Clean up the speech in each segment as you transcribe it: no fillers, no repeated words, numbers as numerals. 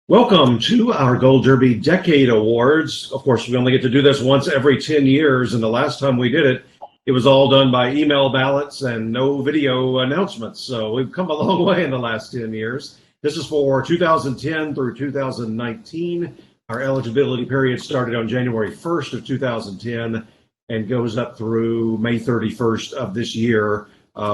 Welcome to our Gold Derby Decade Awards. Of course, we only get to do this once every 10 years, and the last time we did it, it was all done by email ballots and no video announcements. So we've come a long way in the last 10 years. This is for 2010 through 2019. Our eligibility period started on January 1st of 2010 and goes up through May 31st of this year,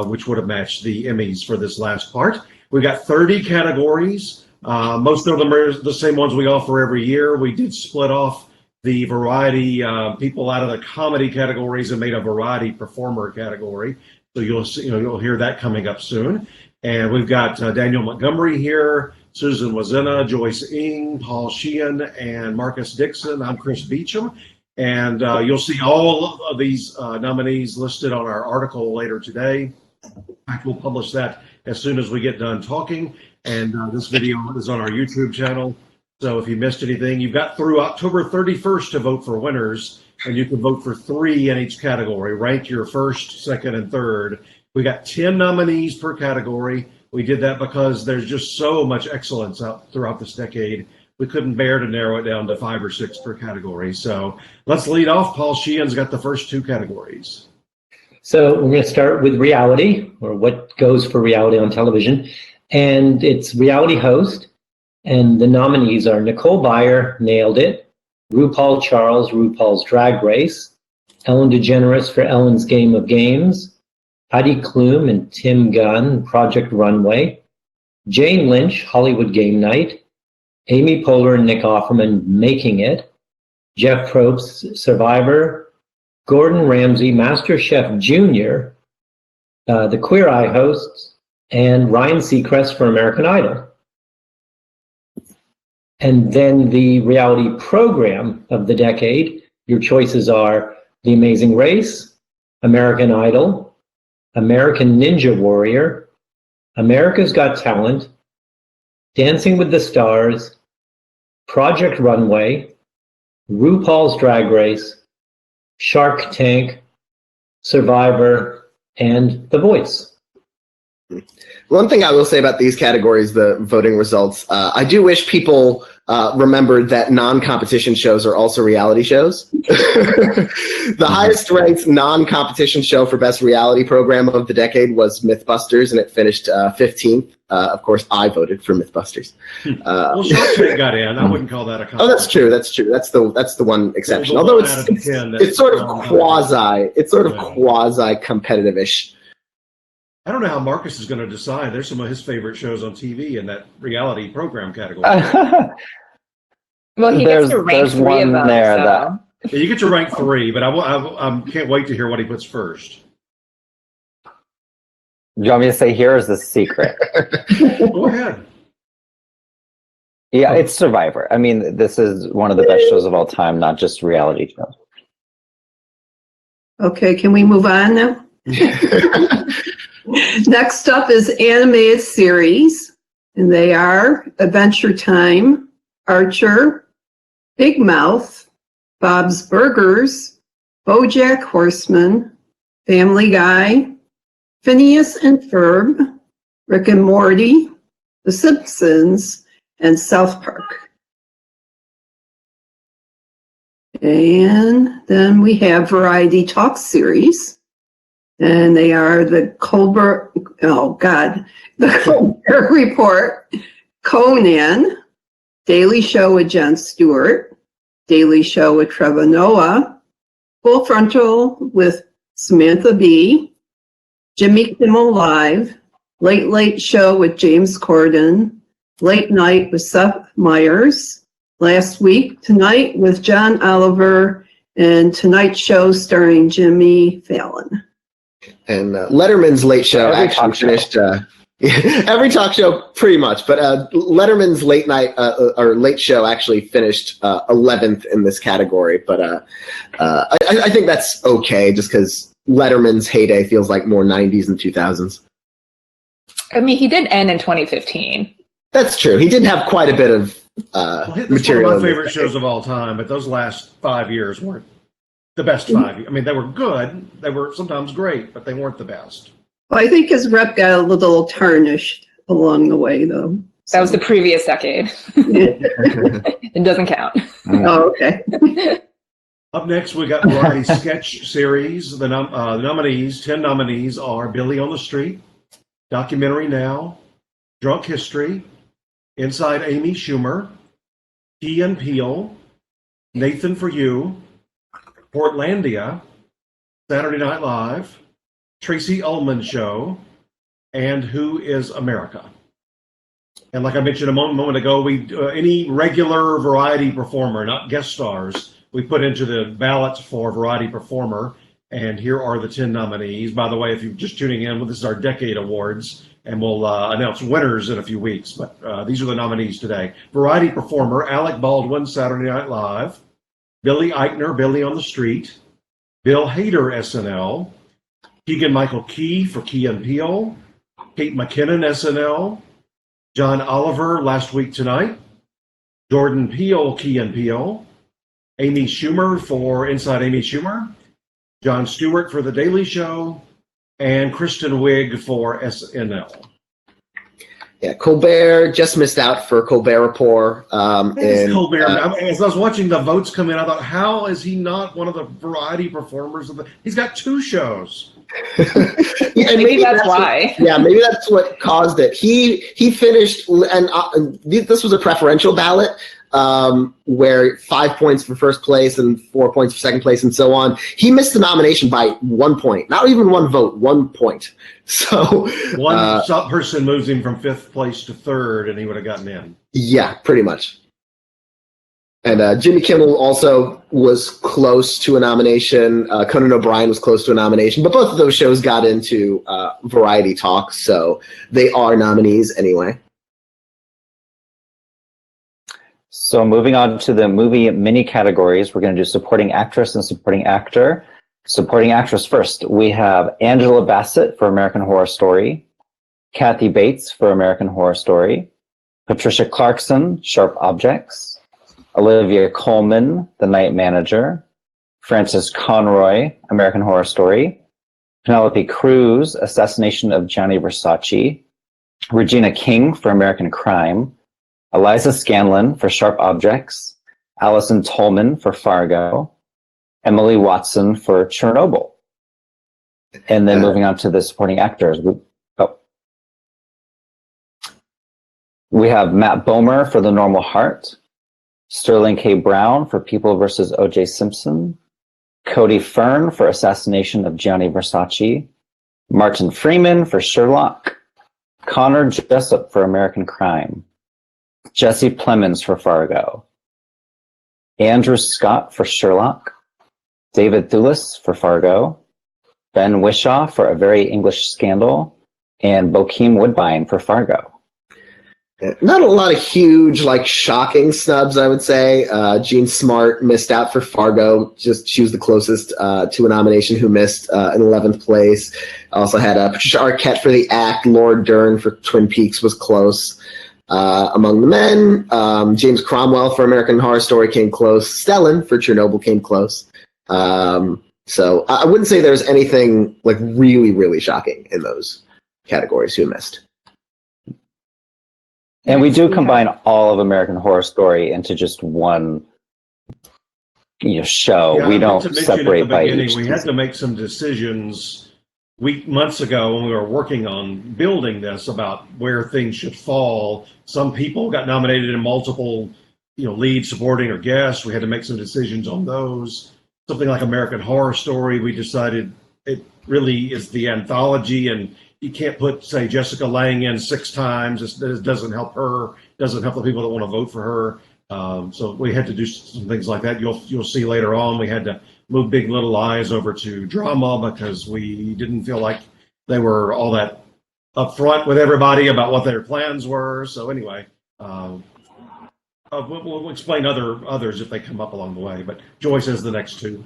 which would have matched the Emmys for this last part. We've got 30 categories. Most of them are the same ones we offer every year. We did split off the variety people out of the comedy categories and made a variety performer category. So you'll hear that coming up soon. And we've got Daniel Montgomery here, Susan Wloszczyna, Joyce Ng, Paul Sheehan, and Marcus Dixon. I'm Chris Beachum. And you'll see all of these nominees listed on our article later today. In fact, we'll publish that as soon as we get done talking. And this video is on our YouTube channel. So if you missed anything, you've got through October 31st to vote for winners, and you can vote for 3 in each category. Rank your first, second, and third. We got 10 nominees per category. We did that because there's just so much excellence out throughout this decade. We couldn't bear to narrow it down to 5 or 6 per category. So let's lead off. Paul Sheehan's got the first 2 categories. So we're going to start with reality, or what goes for reality on television. And it's reality host. And the nominees are Nicole Byer, Nailed It; RuPaul Charles, RuPaul's Drag Race; Ellen DeGeneres for Ellen's Game of Games; Heidi Klum and Tim Gunn, Project Runway; Jane Lynch, Hollywood Game Night; Amy Poehler and Nick Offerman, Making It; Jeff Probst, Survivor; Gordon Ramsay, MasterChef Junior; the Queer Eye hosts; and Ryan Seacrest for American Idol. And then the reality program of the decade, your choices are The Amazing Race, American Idol, American Ninja Warrior, America's Got Talent, Dancing with the Stars, Project Runway, RuPaul's Drag Race, Shark Tank, Survivor, and The Voice. One thing I will say about these categories, the voting results, I do wish people remembered that non-competition shows are also reality shows. The highest ranked non-competition show for best reality program of the decade was Mythbusters, and it finished 15th. Of course, I voted for Mythbusters. Well, Shark Tank got in. I wouldn't call that a competition. Oh, that's true. That's true. That's the one exception. Although it's sort of quasi competitive-ish. I don't know how Marcus is going to decide. There's some of his favorite shows on TV in that reality program category. Well, he gets to rank 3 of them. Yeah, you get to rank 3, but I can't wait to hear what he puts first. Do you want me to say here, or is this a secret? Go ahead. Yeah, it's Survivor. I mean, this is one of the best shows of all time, not just reality shows. Okay, can we move on now? Next up is Annamayya Series, and they are Adventure Time, Archer, Big Mouth, Bob's Burgers, BoJack Horseman, Family Guy, Phineas and Ferb, Rick and Morty, The Simpsons, and South Park. And then we have Variety Talk Series. And they are the Colbert Report, Conan, Daily Show with Jon Stewart, Daily Show with Trevor Noah, Full Frontal with Samantha Bee, Jimmy Kimmel Live, Late Late Show with James Corden, Late Night with Seth Meyers, Last Week Tonight with John Oliver, and Tonight Show starring Jimmy Fallon. And Letterman's Late Show actually finished every talk show pretty much, but Letterman's Late Night or Late Show actually finished 11th in this category. But I think that's okay, just because Letterman's heyday feels like more 90s and 2000s. I mean, he did end in 2015. That's true. He did have quite a bit of material. One of my favorite shows of all time, but those last 5 years weren't the best 5. I mean, they were good. They were sometimes great, but they weren't the best. Well, I think his rep got a little tarnished along the way, though. That was the previous decade. It doesn't count. Oh, okay. Up next, we got variety sketch series. The nominees, 10 nominees are Billy on the Street, Documentary Now, Drunk History, Inside Amy Schumer, Key and Peele, Nathan for You, Portlandia, Saturday Night Live, Tracy Ullman Show, and Who is America? And like I mentioned a moment ago, we any regular variety performer, not guest stars, we put into the ballot for variety performer. And here are the 10 nominees. By the way, if you're just tuning in, well, this is our Decade Awards, and we'll announce winners in a few weeks. But these are the nominees today. Variety performer, Alec Baldwin, Saturday Night Live. Billy Eichner, Billy on the Street. Bill Hader, SNL. Keegan-Michael Key for Key and Peele. Kate McKinnon, SNL. John Oliver, Last Week Tonight. Jordan Peele, Key and Peele. Amy Schumer for Inside Amy Schumer. Jon Stewart for The Daily Show. And Kristen Wiig for SNL. Yeah, Colbert just missed out for Colbert Report. Colbert. As I was watching the votes come in, I thought, how is he not one of the variety performers? He's got 2 shows. Yeah, maybe that's why. Maybe that's what caused it. He finished, and this was a preferential ballot where 5 points for first place and 4 points for second place and so on. He missed the nomination by 1 point, not even 1 vote, 1 point. So one person moves him from 5th place to 3rd, and he would have gotten in. Yeah, pretty much. And Jimmy Kimmel also was close to a nomination. Conan O'Brien was close to a nomination, but both of those shows got into variety talk, so they are nominees anyway. So moving on to the movie mini categories, we're going to do supporting actress and supporting actor. Supporting actress first, we have Angela Bassett for American Horror Story, Kathy Bates for American Horror Story, Patricia Clarkson, Sharp Objects, Olivia Colman, The Night Manager, Frances Conroy, American Horror Story, Penelope Cruz, Assassination of Gianni Versace, Regina King for American Crime, Eliza Scanlon for Sharp Objects, Allison Tolman for Fargo, Emily Watson for Chernobyl. And then moving on to the supporting actors. We have Matt Bomer for The Normal Heart, Sterling K. Brown for People vs. O.J. Simpson, Cody Fern for Assassination of Gianni Versace, Martin Freeman for Sherlock, Connor Jessup for American Crime, Jesse Plemons for Fargo, Andrew Scott for Sherlock, David Thewlis for Fargo, Ben Whishaw for A Very English Scandal, and Bokeem Woodbine for Fargo. Not a lot of huge, shocking snubs, I would say. Jean Smart missed out for Fargo. She was the closest to a nomination who missed in 11th place. Also had Patricia Arquette for The Act. Laura Dern for Twin Peaks was close. Among the men, James Cromwell for American Horror Story came close. Stellan for Chernobyl came close. So I wouldn't say there's anything really, really shocking in those categories who missed. And we do combine all of American Horror Story into just one show. Yeah, we don't separate by each. We had to make some decisions months ago when we were working on building this about where things should fall. Some people got nominated in multiple, lead, supporting, or guest. We had to make some decisions on those. Something like American Horror Story, we decided it really is the anthology, and you can't put, say, Jessica Lange in 6 times. It doesn't help her, doesn't help the people that want to vote for her. So we had to do some things like that. You'll see later on we had to move Big Little Lies over to drama because we didn't feel like they were all that upfront with everybody about what their plans were. So anyway, we'll explain others if they come up along the way. But Joyce has the next 2.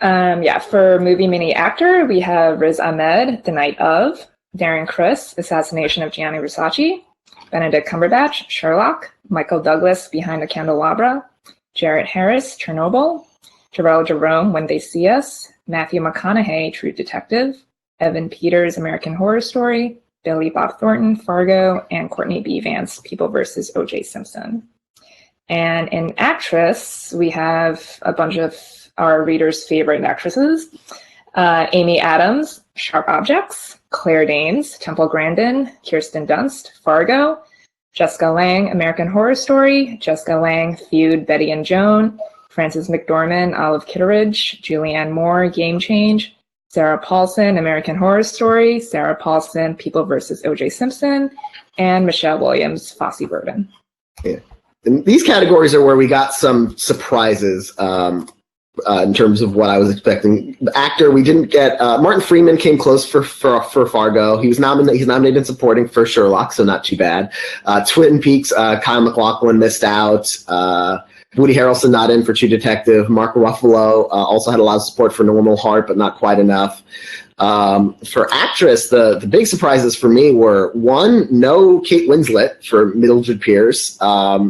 For movie mini actor, we have Riz Ahmed, The Night Of, Darren Criss, Assassination of Gianni Versace, Benedict Cumberbatch, Sherlock, Michael Douglas, Behind the Candelabra, Jarrett Harris, Chernobyl, Jarrell Jerome, When They See Us, Matthew McConaughey, True Detective, Evan Peters, American Horror Story, Billy Bob Thornton, Fargo, and Courtney B. Vance, People vs. O.J. Simpson. And in actress, we have a bunch of our readers' favorite actresses. Amy Adams, Sharp Objects, Claire Danes, Temple Grandin, Kirsten Dunst, Fargo, Jessica Lange, American Horror Story, Jessica Lange, Feud, Betty and Joan, Frances McDormand, Olive Kitteridge, Julianne Moore, Game Change, Sarah Paulson, American Horror Story, Sarah Paulson, People vs. O.J. Simpson, and Michelle Williams, Fosse Verdon. Yeah. And these categories are where we got some surprises in terms of what I was expecting. The actor, we didn't get Martin Freeman came close for Fargo. He's nominated in supporting for Sherlock, so not too bad. Twin Peaks, Kyle MacLachlan missed out. Woody Harrelson not in for True Detective. Mark Ruffalo also had a lot of support for Normal Heart, but not quite enough. For actress, the big surprises for me were, one, no Kate Winslet for Mildred Pierce.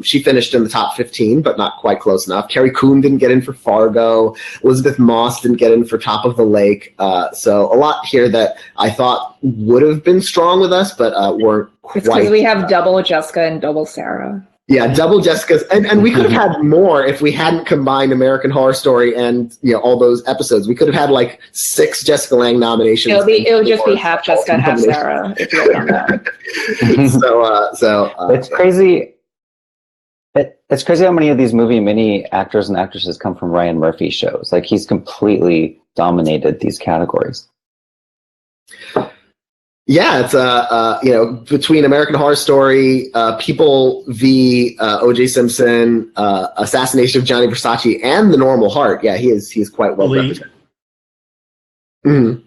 She finished in the top 15, but not quite close enough. Carrie Coon didn't get in for Fargo. Elizabeth Moss didn't get in for Top of the Lake. So a lot here that I thought would have been strong with us, but weren't quite. It's because we have double Jessica and double Sarah. Yeah, double Jessica's, and we could have had more if we hadn't combined American Horror Story and all those episodes. We could have had like 6 Jessica Lange nominations. It'll just be half Jessica, half Sarah if you had done that. so it's crazy. It's crazy how many of these movie mini actors and actresses come from Ryan Murphy shows. Like, he's completely dominated these categories. Yeah, it's between American Horror Story, People v. O.J. Simpson, Assassination of Gianni Versace, and The Normal Heart. Yeah, he's quite well represented. Mm-hmm.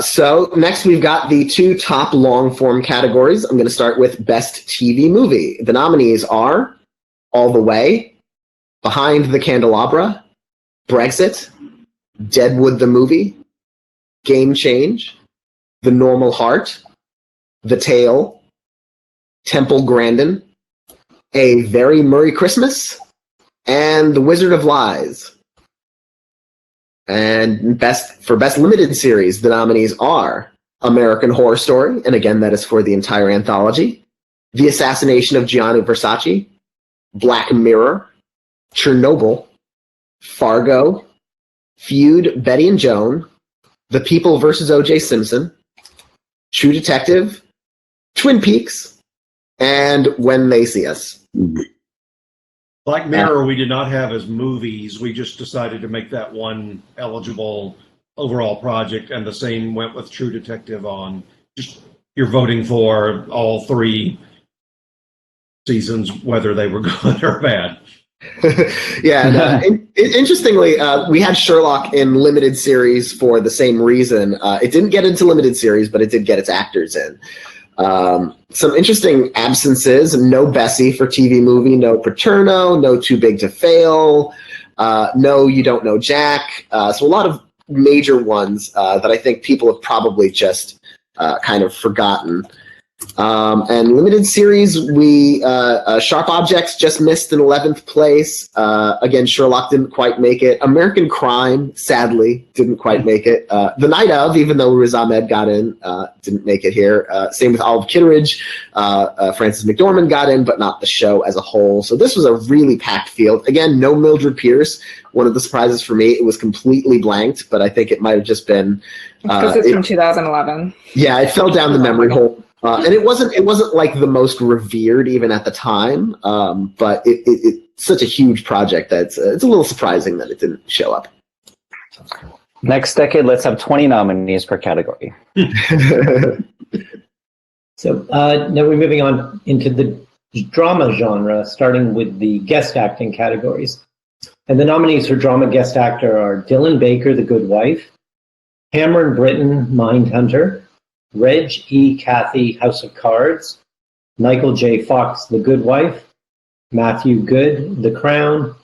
So next we've got the 2 top long form categories. I'm going to start with Best TV Movie. The nominees are All the Way, Behind the Candelabra, Brexit, Deadwood the Movie, Game Change, The Normal Heart, The Tale, Temple Grandin, A Very Merry Christmas, and The Wizard of Lies. And for Best Limited Series, the nominees are American Horror Story, and again, that is for the entire anthology, The Assassination of Gianni Versace, Black Mirror, Chernobyl, Fargo, Feud, Betty and Joan, The People vs. O.J. Simpson, True Detective, Twin Peaks, and When They See Us. Black Mirror, we did not have as movies. We just decided to make that one eligible overall project, and the same went with True Detective on. Just you're voting for all 3 seasons, whether they were good or bad. Yeah, and interestingly, we had Sherlock in limited series for the same reason. It didn't get into limited series, but it did get its actors in. Some interesting absences: no Bessie for TV movie, no Paterno, no Too Big to Fail, no You Don't Know Jack. So a lot of major ones that I think people have probably just kind of forgotten. And limited series, we Sharp Objects just missed in 11th place. Again, Sherlock didn't quite make it. American Crime, sadly, didn't quite make it. The Night Of, even though Riz Ahmed got in, didn't make it here. Same with Olive Kitteridge. Frances McDormand got in, but not the show as a whole. So this was a really packed field. Again, no Mildred Pierce. One of the surprises for me, it was completely blanked, but I think it might have just been because it's from 2011. Yeah, it fell down the memory hole. And it wasn't like the most revered even at the time, but it's such a huge project that it's a little surprising that it didn't show up. Next decade, let's have 20 nominees per category. So now we're moving on into the drama genre, starting with the guest acting categories. And the nominees for drama guest actor are Dylan Baker, The Good Wife, Cameron Britton, Mindhunter, Reg E. Cathy, House of Cards, Michael J. Fox, The Good Wife, Matthew Good, The Crown,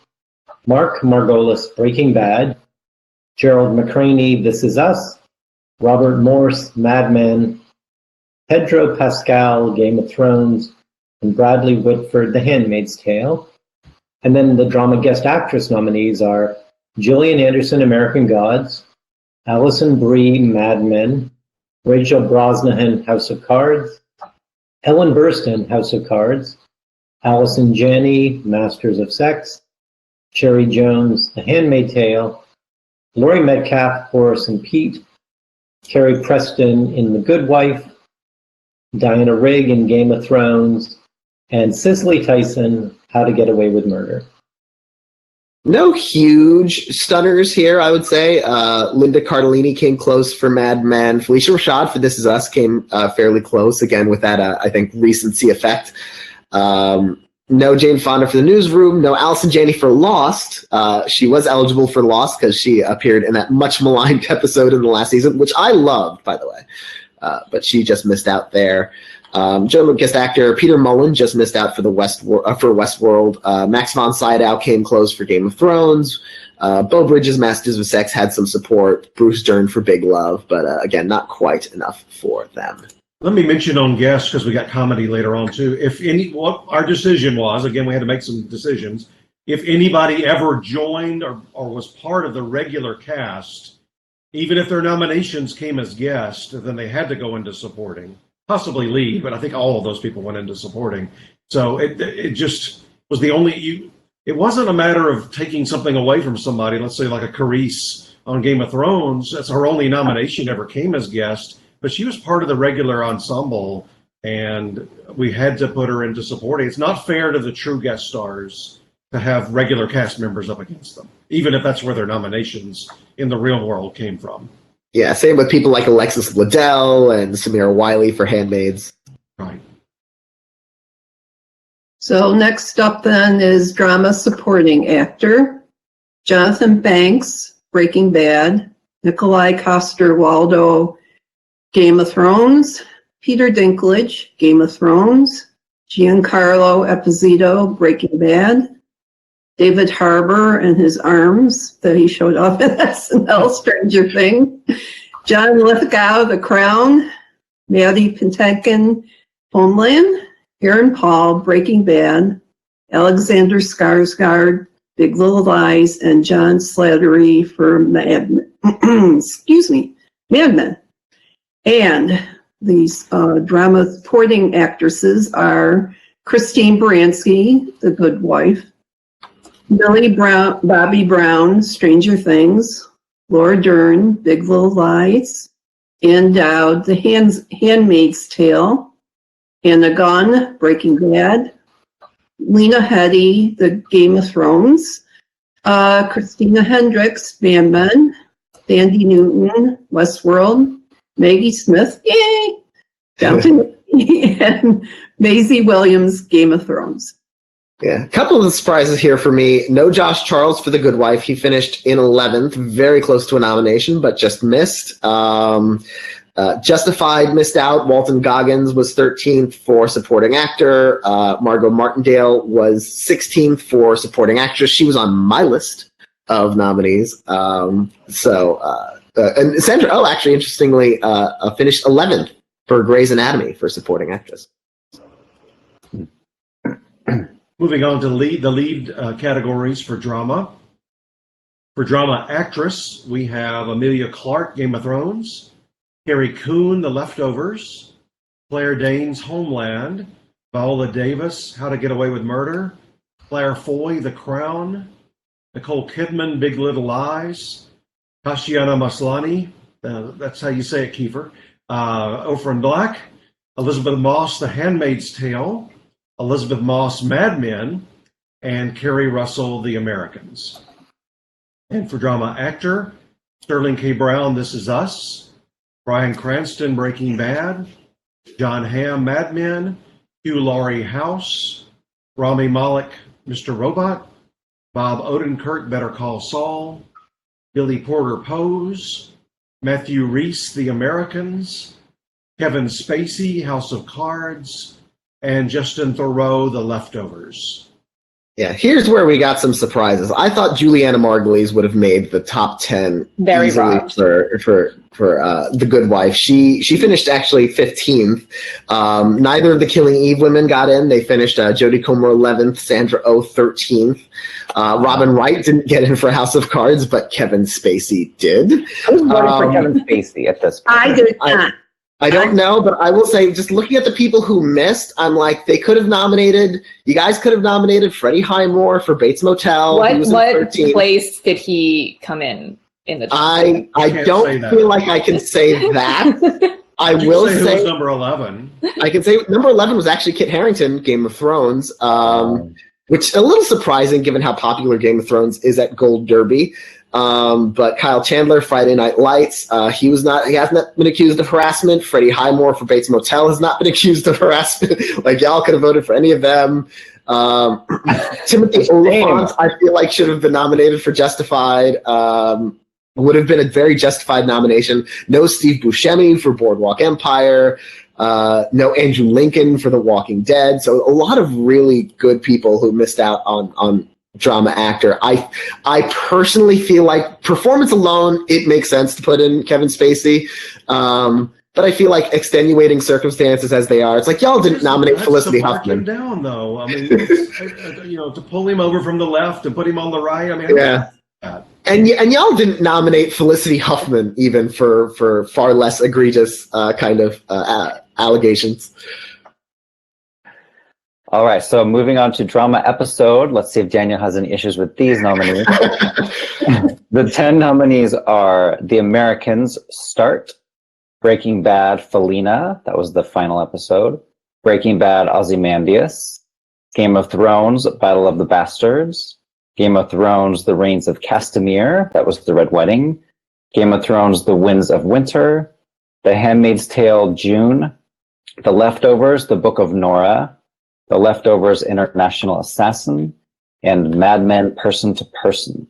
Mark Margolis, Breaking Bad, Gerald McCraney, This Is Us, Robert Morse, Mad Men, Pedro Pascal, Game of Thrones, and Bradley Whitford, The Handmaid's Tale. And then the drama guest actress nominees are Gillian Anderson, American Gods, Alison Brie, Mad Men, Rachel Brosnahan, House of Cards, Ellen Burstyn, House of Cards, Allison Janney, Masters of Sex, Cherry Jones, The Handmaid's Tale, Laurie Metcalf, Horace and Pete, Carrie Preston in The Good Wife, Diana Rigg in Game of Thrones, and Cicely Tyson, How to Get Away with Murder. No huge stunners here, I would say. Linda Cardellini came close for Mad Men. Felicia Rashad for This Is Us came fairly close, again, with that, I think, recency effect. No Jane Fonda for The Newsroom. No Allison Janney for Lost. She was eligible for Lost because she appeared in that much maligned episode in the last season, which I loved, by the way. But she just missed out there. Joe guest actor Peter Mullen just missed out for Westworld. Max von Sydow came close for Game of Thrones. Beau Bridges, Masters of Sex, had some support. Bruce Dern for Big Love, but again, not quite enough for them. Let me mention on guests, because we got comedy later on too. What our decision was, again, we had to make some decisions. If anybody ever joined or was part of the regular cast, even if their nominations came as guests, then they had to go into supporting. Possibly lead, but I think all of those people went into supporting. So it just was the only, it wasn't a matter of taking something away from somebody, let's say like a Carice on Game of Thrones. That's her only nomination ever came as guest, but she was part of the regular ensemble and we had to put her into supporting. It's not fair to the true guest stars to have regular cast members up against them, even if that's where their nominations in the real world came from. Yeah, same with people like Alexis Bledel and Samira Wiley for Handmaids. Right. So next up then is drama supporting actor. Jonathan Banks, Breaking Bad. Nikolai Coster-Waldau, Game of Thrones. Peter Dinklage, Game of Thrones. Giancarlo Esposito, Breaking Bad. David Harbour and his arms that he showed off in SNL, Stranger Things. John Lithgow, The Crown. Maddie Patinkin, Homeland. Aaron Paul, Breaking Bad. Alexander Skarsgård, Big Little Lies, and John Slattery for Mad Men. And these drama supporting actresses are Christine Baranski, The Good Wife. Bobby Brown, Stranger Things, Laura Dern, Big Little Lies, Ann Dowd, The Handmaid's Tale, Anna Gunn, Breaking Bad, Lena Headey, The Game of Thrones, Christina Hendricks, Mad Men, Sandy Newton, Westworld, Maggie Smith, yay, Downton, and Maisie Williams, Game of Thrones. Yeah, a couple of the surprises here for me. No Josh Charles for The Good Wife. He finished in 11th, very close to a nomination, but just missed. Justified missed out. Walton Goggins was 13th for supporting actor. Margot Martindale was 16th for supporting actress. She was on my list of nominees. And Sandra Oh, actually, interestingly, finished 11th for Grey's Anatomy for supporting actress. Moving on to the lead categories for drama. For drama actress, we have Emilia Clarke, Game of Thrones, Carrie Coon, The Leftovers, Claire Danes, Homeland, Viola Davis, How to Get Away with Murder, Claire Foy, The Crown, Nicole Kidman, Big Little Lies, Tatiana Maslany, that's how you say it, Kiefer, Orphan Black, Elizabeth Moss, The Handmaid's Tale, Elizabeth Moss, Mad Men, and Kerry Russell, The Americans. And for drama actor, Sterling K. Brown, This Is Us, Bryan Cranston, Breaking Bad, John Hamm, Mad Men, Hugh Laurie, House, Rami Malek, Mr. Robot, Bob Odenkirk, Better Call Saul, Billy Porter, Pose, Matthew Rhys, The Americans, Kevin Spacey, House of Cards, and Justin Theroux, The Leftovers. Yeah, here's where we got some surprises. I thought Juliana Margulies would have made the top 10 Very easily wrong. for The Good Wife. She finished actually 15th. Neither of the Killing Eve women got in. They finished Jodie Comer 11th, Sandra Oh 13th. Robin Wright didn't get in for House of Cards, but Kevin Spacey did. Who's voting for Kevin Spacey at this point? I did not. I don't know, but I will say, just looking at the people who missed, I'm like, you guys could have nominated Freddie Highmore for Bates Motel. He was in What 13. place did he come in the top? I can't don't say that. feel like I can say that. I You will say who say was number 11. I can say number 11 was actually Kit Harington, Game of Thrones, which is a little surprising given how popular Game of Thrones is at Gold Derby. But Kyle Chandler, Friday Night Lights, he hasn't been accused of harassment. Freddie Highmore for Bates Motel has not been accused of harassment. Like, y'all could have voted for any of them. Timothy Olyphant, I feel like, should have been nominated for Justified. Would have been a very justified nomination. No Steve Buscemi for Boardwalk Empire. No Andrew Lincoln for The Walking Dead. So a lot of really good people who missed out on drama actor. I personally feel like performance alone, it makes sense to put in Kevin Spacey. But I feel like extenuating circumstances as they are, it's like y'all didn't nominate Felicity Huffman. That's to mark him down, though. I mean, to pull him over from the left and put him on the right. I mean, yeah. And y'all didn't nominate Felicity Huffman even for far less egregious kind of allegations. All right, so moving on to drama episode. Let's see if Daniel has any issues with these nominees. The 10 nominees are The Americans, Start, Breaking Bad, Felina, that was the final episode, Breaking Bad, Ozymandias, Game of Thrones, Battle of the Bastards, Game of Thrones, The Reigns of Castamere, that was the Red Wedding, Game of Thrones, The Winds of Winter, The Handmaid's Tale, June, The Leftovers, The Book of Nora, The Leftovers, International Assassin, and Mad Men, Person to Person.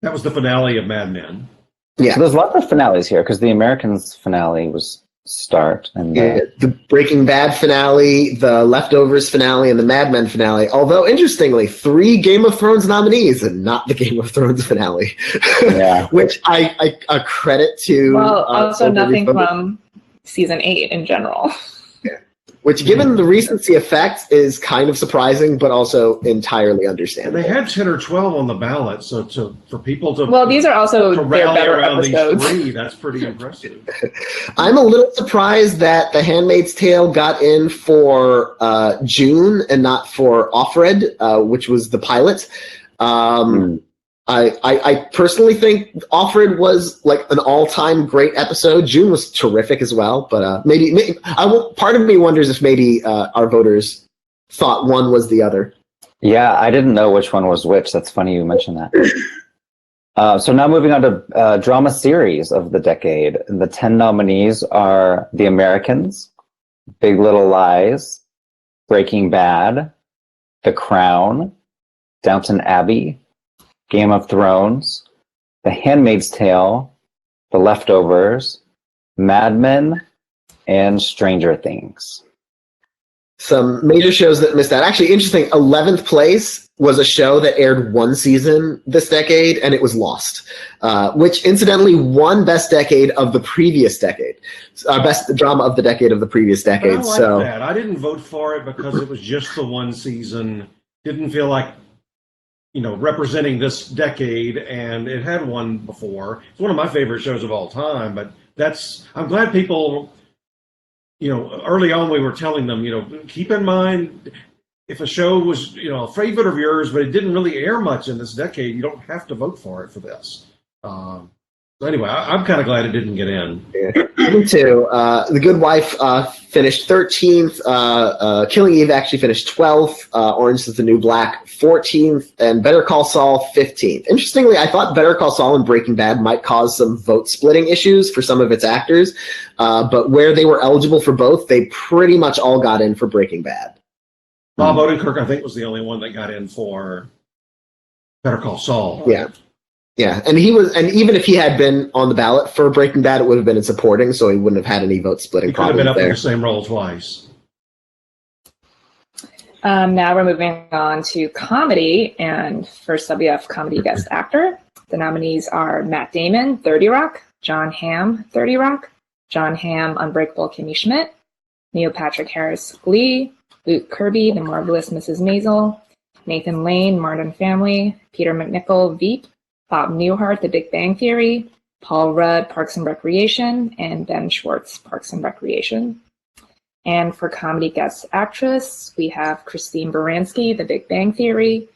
that was the finale of Mad Men. Yeah. So there's lots of finales here, because the Americans finale was Start. And the Breaking Bad finale, the Leftovers finale, and the Mad Men finale. Although, interestingly, 3 Game of Thrones nominees and not the Game of Thrones finale. Yeah. Which I credit to... Well, also nothing from from season 8 in general. Which, given the recency effect, is kind of surprising, but also entirely And understandable. they had 10 or 12 on the ballot, so for people to Well, these are also to their rally better around episodes. these 3, that's pretty impressive. I'm a little surprised that The Handmaid's Tale got in for June and not for Offred, which was the pilot. I personally think Offred was like an all-time great episode. June was terrific as well, but maybe part of me wonders if maybe our voters thought one was the other. Yeah, I didn't know which one was which. That's funny you mentioned that. So now moving on to drama series of the decade. The 10 nominees are The Americans, Big Little Lies, Breaking Bad, The Crown, Downton Abbey, Game of Thrones, The Handmaid's Tale, The Leftovers, Mad Men, and Stranger Things. Some major shows that missed out. Actually, interesting, 11th Place was a show that aired 1 season this decade, and it was Lost, which incidentally won Best Decade of the previous decade. Best Drama of the Decade of the previous decade. But I like that. I didn't vote for it because it was just the 1 season. Didn't feel like, representing this decade, and it had won before. It's one of my favorite shows of all time, but I'm glad people, early on we were telling them, keep in mind, if a show was, a favorite of yours, but it didn't really air much in this decade, you don't have to vote for it for this. So anyway, I'm kind of glad it didn't get in. Yeah. Me too. The Good Wife finished 13th. Killing Eve actually finished 12th. Orange is the New Black 14th. And Better Call Saul 15th. Interestingly, I thought Better Call Saul and Breaking Bad might cause some vote splitting issues for some of its actors. But where they were eligible for both, they pretty much all got in for Breaking Bad. Bob Odenkirk, I think, was the only one that got in for Better Call Saul. Yeah. Yeah, and even if he had been on the ballot for Breaking Bad, it would have been in supporting, so he wouldn't have had any vote splitting He could have problems been up there. in the same role twice. Now we're moving on to comedy, and first up we have Comedy Guest Actor. The nominees are Matt Damon, 30 Rock, John Hamm, 30 Rock, John Hamm, Unbreakable Kimmy Schmidt, Neil Patrick Harris, Glee, Luke Kirby, The Marvelous Mrs. Maisel, Nathan Lane, Modern Family, Peter McNichol, Veep, Bob Newhart, The Big Bang Theory, Paul Rudd, Parks and Recreation, and Ben Schwartz, Parks and Recreation. And for comedy guest actress, we have Christine Baranski, The Big Bang Theory,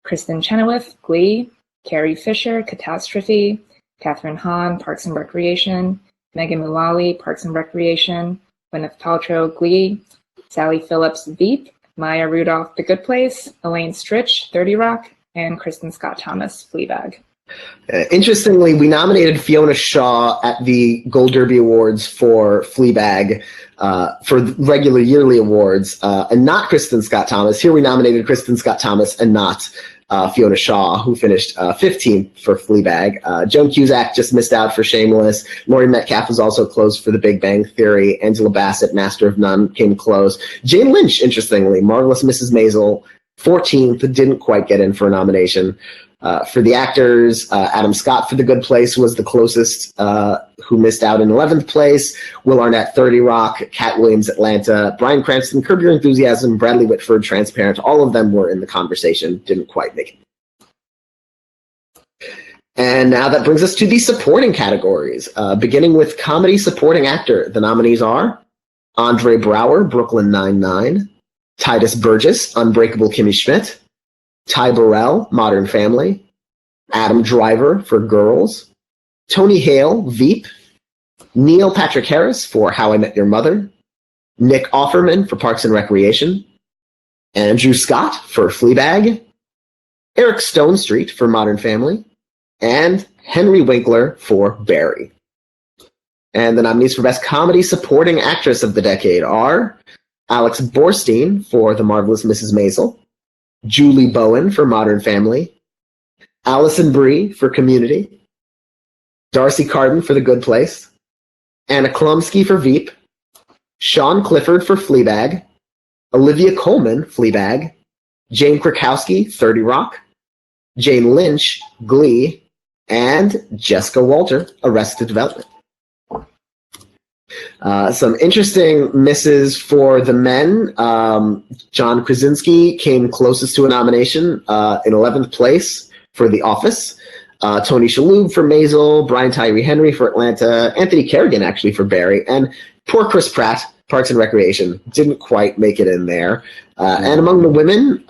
Kristen Chenoweth, Glee, Carrie Fisher, Catastrophe, Katherine Hahn, Parks and Recreation, Megan Mullally, Parks and Recreation, Gwyneth Paltrow, Glee, Sally Phillips, Veep, Maya Rudolph, The Good Place, Elaine Stritch, 30 Rock, and Kristen Scott Thomas, Fleabag. Interestingly, we nominated Fiona Shaw at the Gold Derby Awards for Fleabag for the regular yearly awards, and not Kristen Scott Thomas. Here we nominated Kristen Scott Thomas and not Fiona Shaw, who finished 15th for Fleabag. Joan Cusack just missed out for Shameless. Laurie Metcalf was also close for The Big Bang Theory. Angela Bassett, Master of None, came close. Jane Lynch, interestingly, Marvelous Mrs. Maisel, 14th, didn't quite get in for a nomination. For the actors, Adam Scott for The Good Place was the closest, who missed out in 11th place. Will Arnett, 30 Rock, Cat Williams, Atlanta, Bryan Cranston, Curb Your Enthusiasm, Bradley Whitford, Transparent. All of them were in the conversation, didn't quite make it. And now that brings us to the supporting categories, beginning with comedy supporting actor. The nominees are Andre Braugher, Brooklyn Nine-Nine, Titus Burgess, Unbreakable Kimmy Schmidt, Ty Burrell, Modern Family, Adam Driver for Girls, Tony Hale, Veep, Neil Patrick Harris for How I Met Your Mother, Nick Offerman for Parks and Recreation, Andrew Scott for Fleabag, Eric Stonestreet for Modern Family, and Henry Winkler for Barry. And the nominees for Best Comedy Supporting Actress of the decade are Alex Borstein for The Marvelous Mrs. Maisel, Julie Bowen for Modern Family, Alison Brie for Community, Darcy Carden for The Good Place, Anna Klumsky for Veep, Sean Clifford for Fleabag, Olivia Colman, Fleabag, Jane Krakowski, 30 Rock, Jane Lynch, Glee, and Jessica Walter, Arrested Development. Some interesting misses for the men. John Krasinski came closest to a nomination in 11th place for The Office. Tony Shalhoub for Maisel, Brian Tyree Henry for Atlanta, Anthony Kerrigan actually for Barry, and poor Chris Pratt, Parks and Recreation, didn't quite make it in there. And among the women,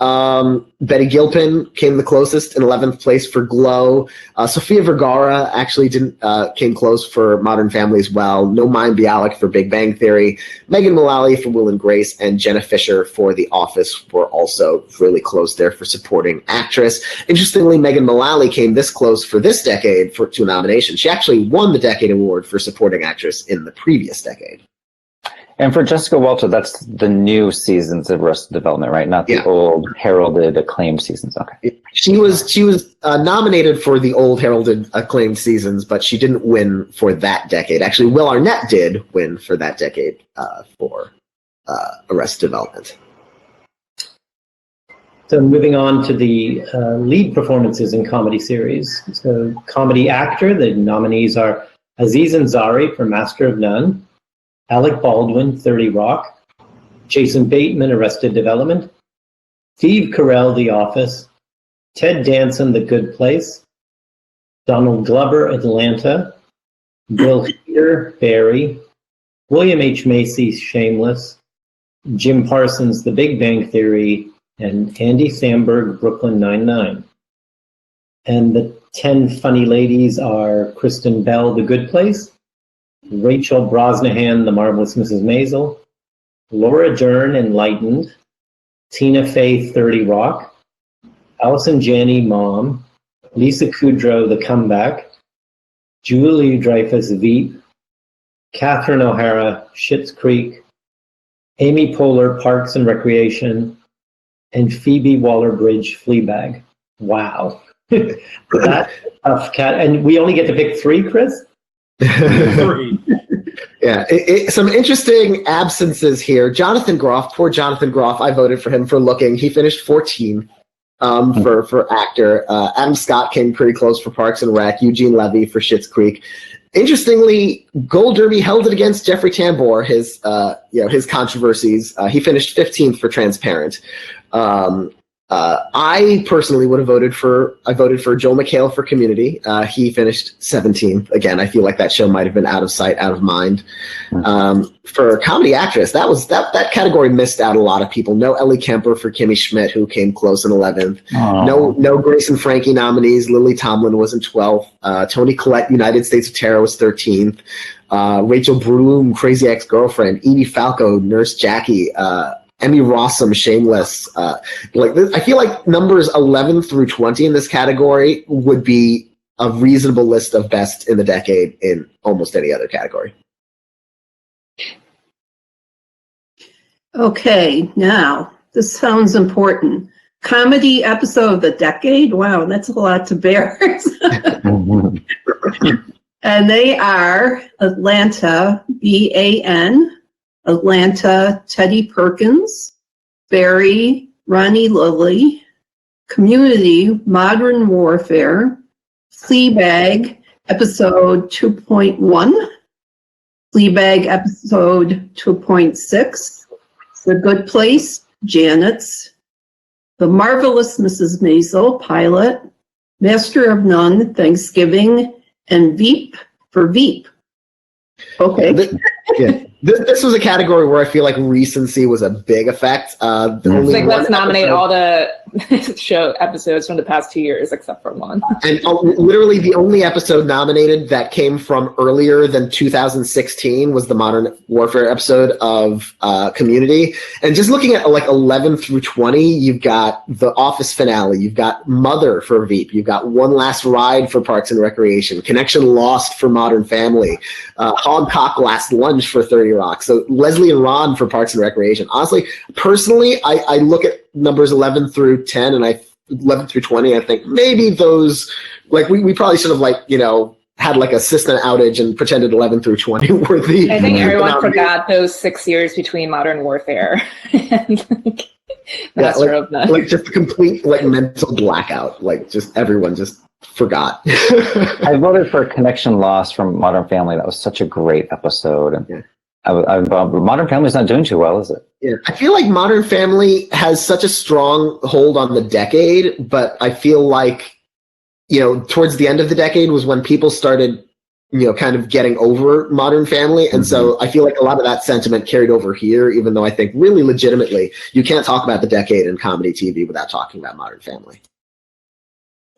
Betty Gilpin came the closest in 11th place for Glow. Sofia Vergara actually came close for Modern Family as well. Noam Bialik for Big Bang Theory. Megan Mullally for Will and Grace, and Jenna Fisher for The Office were also really close there for supporting actress. Interestingly, Megan Mullally came this close for this decade to a nomination. She actually won the Decade Award for supporting actress in the previous decade. And for Jessica Walter, that's the new seasons of Arrested Development, right? Not the old heralded acclaimed seasons. Okay. She was nominated for the old heralded acclaimed seasons, but she didn't win for that decade. Actually, Will Arnett did win for that decade for Arrested Development. So moving on to the lead performances in comedy series. So comedy actor, the nominees are Aziz Ansari for Master of None, Alec Baldwin, 30 Rock, Jason Bateman, Arrested Development, Steve Carell, The Office, Ted Danson, The Good Place, Donald Glover, Atlanta, Bill Hader, Barry, William H. Macy, Shameless, Jim Parsons, The Big Bang Theory, and Andy Samberg, Brooklyn Nine-Nine. And the 10 funny ladies are Kristen Bell, The Good Place, Rachel Brosnahan, The Marvelous Mrs. Maisel, Laura Dern, Enlightened, Tina Fey, 30 Rock, Allison Janney, Mom, Lisa Kudrow, The Comeback, Julie Dreyfus, Veep, Catherine O'Hara, Schitt's Creek, Amy Poehler, Parks and Recreation, and Phoebe Waller-Bridge, Fleabag. Wow. That's tough, Cat. And we only get to pick 3, Chris? 3. Yeah, some interesting absences here. Jonathan Groff, poor Jonathan Groff. I voted for him for Looking. He finished 14 for actor. Adam Scott came pretty close for Parks and Rec. Eugene Levy for Schitt's Creek. Interestingly, Gold Derby held it against Jeffrey Tambor. His controversies. He finished 15th for Transparent. I personally would have voted for Joel McHale for Community. He finished 17th. Again, I feel like that show might have been out of sight, out of mind. For Comedy Actress, that category missed out a lot of people. No Ellie Kemper for Kimmy Schmidt, who came close in 11th. No Grace and Frankie nominees. Lily Tomlin was in 12th. Toni Collette, United States of Terror, was 13th. Rachel Bloom, Crazy Ex-Girlfriend. Edie Falco, Nurse Jackie. Emmy Rossum, Shameless. I feel like numbers 11 through 20 in this category would be a reasonable list of best in the decade in almost any other category. Okay, now, this sounds important. Comedy episode of the decade? Wow, that's a lot to bear. And they are Atlanta, BAN, Atlanta, Teddy Perkins, Barry, Ronnie Lilly, Community, Modern Warfare, Fleabag, episode 2.1, Fleabag, episode 2.6, The Good Place, Janet's, The Marvelous Mrs. Maisel, pilot, Master of None, Thanksgiving, and Veep for Veep. Okay. This was a category where I feel like recency was a big effect. Let's nominate all the show episodes from the past 2 years except for one. And literally the only episode nominated that came from earlier than 2016 was the Modern Warfare episode of Community. And just looking at 11 through 20, you've got the Office finale, you've got Mother for Veep, you've got One Last Ride for Parks and Recreation, Connection Lost for Modern Family, Hog Cock Last Lunch for 30 Rock. So Leslie and Ron for Parks and Recreation. Honestly, personally, I look at numbers 11 through 10 and 11 through 20. I think maybe those, we probably should have had a system outage and pretended 11 through 20 were the. I think everyone forgot those 6 years between Modern Warfare and Master of None. Just a complete mental blackout. Just everyone just forgot. I voted for Connection Lost from Modern Family. That was such a great episode. And yeah. Modern Family's not doing too well, is it? Yeah, I feel like Modern Family has such a strong hold on the decade, but I feel like, towards the end of the decade was when people started, kind of getting over Modern Family. And so I feel like a lot of that sentiment carried over here, even though I think really legitimately, you can't talk about the decade in comedy TV without talking about Modern Family.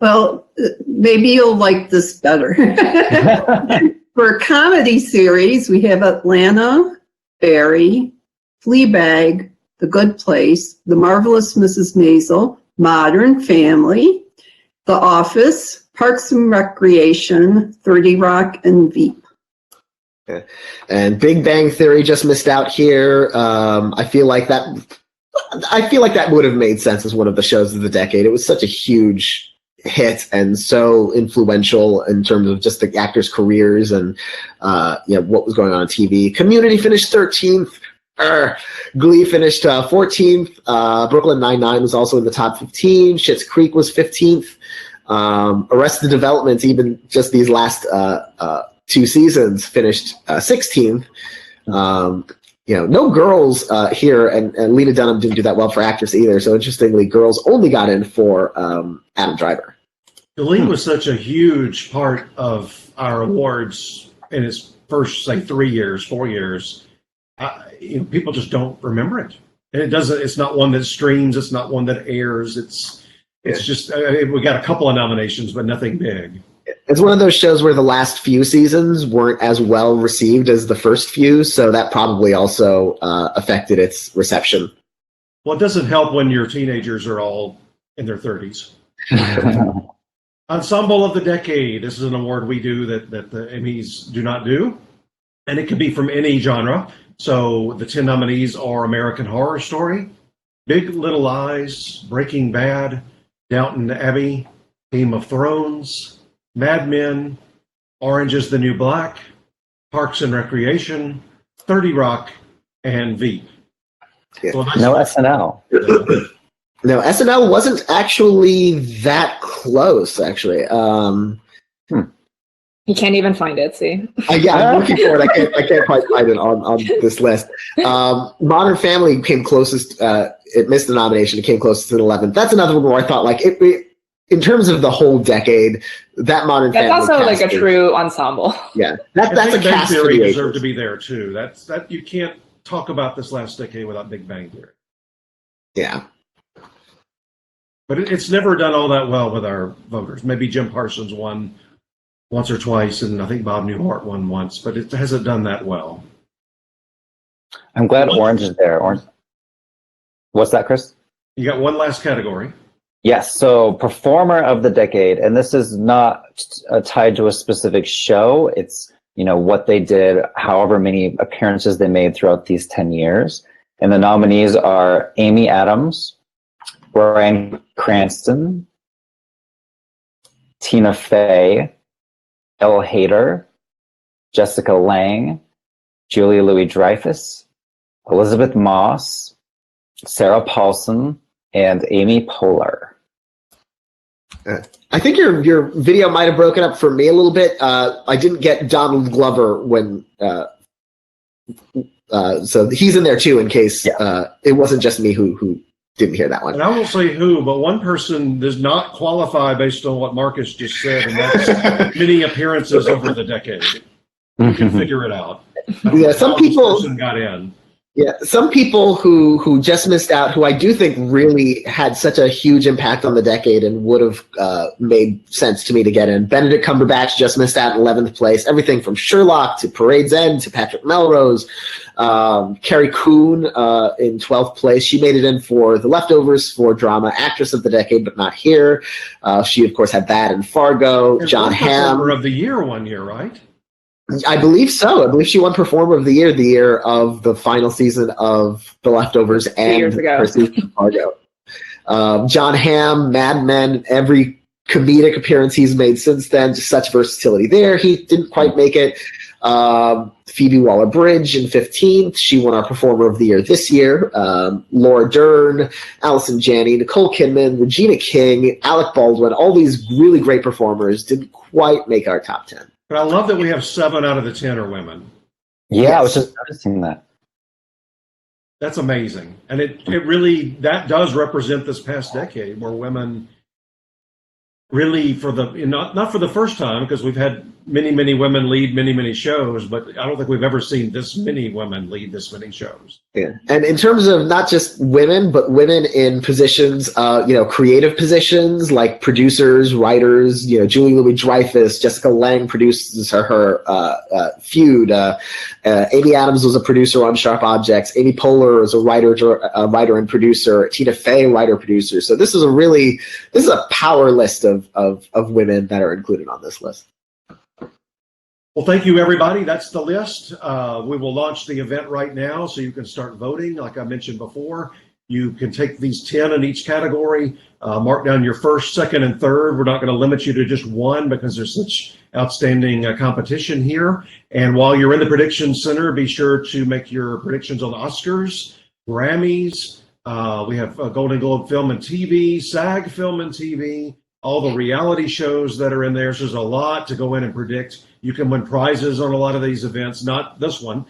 Well, maybe you'll like this better. For a comedy series, we have Atlanta, Barry, Fleabag, The Good Place, The Marvelous Mrs. Maisel, Modern Family, The Office, Parks and Recreation, 30 Rock, and Veep. Okay. And Big Bang Theory just missed out here. I feel like that would have made sense as one of the shows of the decade. It was such a huge hit and so influential in terms of just the actors' careers and what was going on TV. Community finished 13th. Glee finished 14th. Brooklyn Nine-Nine was also in the top 15. Schitt's Creek was 15th. Arrested Development, even just these last 2 seasons, finished 16th. No girls here, and Lena Dunham didn't do that well for actress either. So interestingly, girls only got in for Adam Driver. Glee was such a huge part of our awards in its first 3 years, 4 years. People just don't remember it, and it's not one that streams. It's not one that airs. It's just we got a couple of nominations, but nothing big. It's one of those shows where the last few seasons weren't as well received as the first few, so that probably also affected its reception. Well, it doesn't help when your teenagers are all in their 30s. Ensemble of the Decade. This is an award we do that the Emmys do not do, and it can be from any genre. So the 10 nominees are American Horror Story, Big Little Lies, Breaking Bad, Downton Abbey, Game of Thrones, Mad Men, Orange is the New Black, Parks and Recreation, 30 Rock, and Veep. Yeah. So no SNL. No, SNL wasn't actually that close, actually. He can't even find it, see? Yeah, I'm looking for it. I can't quite find it on this list. Modern Family came closest. It missed the nomination. It came closest to the 11th. That's another one where I thought, like, in terms of the whole decade, that Modern That's Family. That's also like a true ensemble. Yeah, that's a Big Bang cast Theory for the deserved to ages. be there too. That you can't talk about this last decade without Big Bang Theory. Yeah. But it's never done all that well with our voters. Maybe Jim Parsons won once or twice, and I think Bob Newhart won once, but it hasn't done that well. I'm glad Orange is there. Orange. What's that, Chris? You got one last category. Yes, so Performer of the Decade, and this is not tied to a specific show. It's, what they did, however many appearances they made throughout these 10 years. And the nominees are Amy Adams, Bryan Cranston, Tina Fey, Elle Hayter, Jessica Lange, Julia Louis-Dreyfus, Elizabeth Moss, Sarah Paulson, and Amy Poehler. I think your video might have broken up for me a little bit. I didn't get Donald Glover when, so he's in there too. In case it wasn't just me who didn't hear that one. And I won't say who, but one person does not qualify based on what Marcus just said, and that's many appearances over the decade. You can figure it out. Yeah, some people got in. Yeah, some people who just missed out, who I do think really had such a huge impact on the decade and would have made sense to me to get in. Benedict Cumberbatch just missed out in 11th place. Everything from Sherlock to Parade's End to Patrick Melrose. Carrie Coon in 12th place. She made it in for The Leftovers for drama actress of the decade, but not here. She, of course, had that in Fargo. And John Hamm. Performer of the Year one year, right? I believe so. I believe she won Performer of the year of the final season of The Leftovers and years ago. her season of Fargo. John Hamm, Mad Men, every comedic appearance he's made since then, just such versatility there. He didn't quite make it. Phoebe Waller-Bridge in 15th. She won our Performer of the Year this year. Laura Dern, Allison Janney, Nicole Kidman, Regina King, Alec Baldwin, all these really great performers didn't quite make our top 10. But I love that we have 7 out of the 10 are women. Yeah, I was just noticing that. That's amazing. And it really, that does represent this past decade where women really not for the first time, because we've had many women lead many shows, but I don't think we've ever seen this many women lead this many shows. Yeah, and in terms of not just women, but women in positions, creative positions like producers, writers. Julie Louis-Dreyfus, Jessica Lange produces her Feud. Amy Adams was a producer on Sharp Objects. Amy Poehler is a writer and producer. Tina Fey, writer producer. So this is a power list of women that are included on this list. Well, thank you, everybody. That's the list. We will launch the event right now, so you can start voting. Like I mentioned before, you can take these 10 in each category, mark down your first, second, and third. We're not going to limit you to just one because there's such outstanding competition here. And while you're in the Prediction Center, be sure to make your predictions on the Oscars, Grammys. We have Golden Globe Film and TV, SAG Film and TV, all the reality shows that are in there. So there's a lot to go in and predict. You can win prizes on a lot of these events, not this one.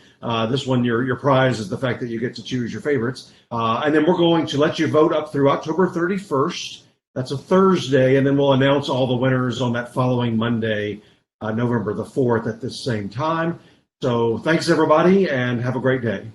This one, your prize is the fact that you get to choose your favorites. And then we're going to let you vote up through October 31st. That's a Thursday. And then we'll announce all the winners on that following Monday, November the 4th at this same time. So thanks, everybody, and have a great day.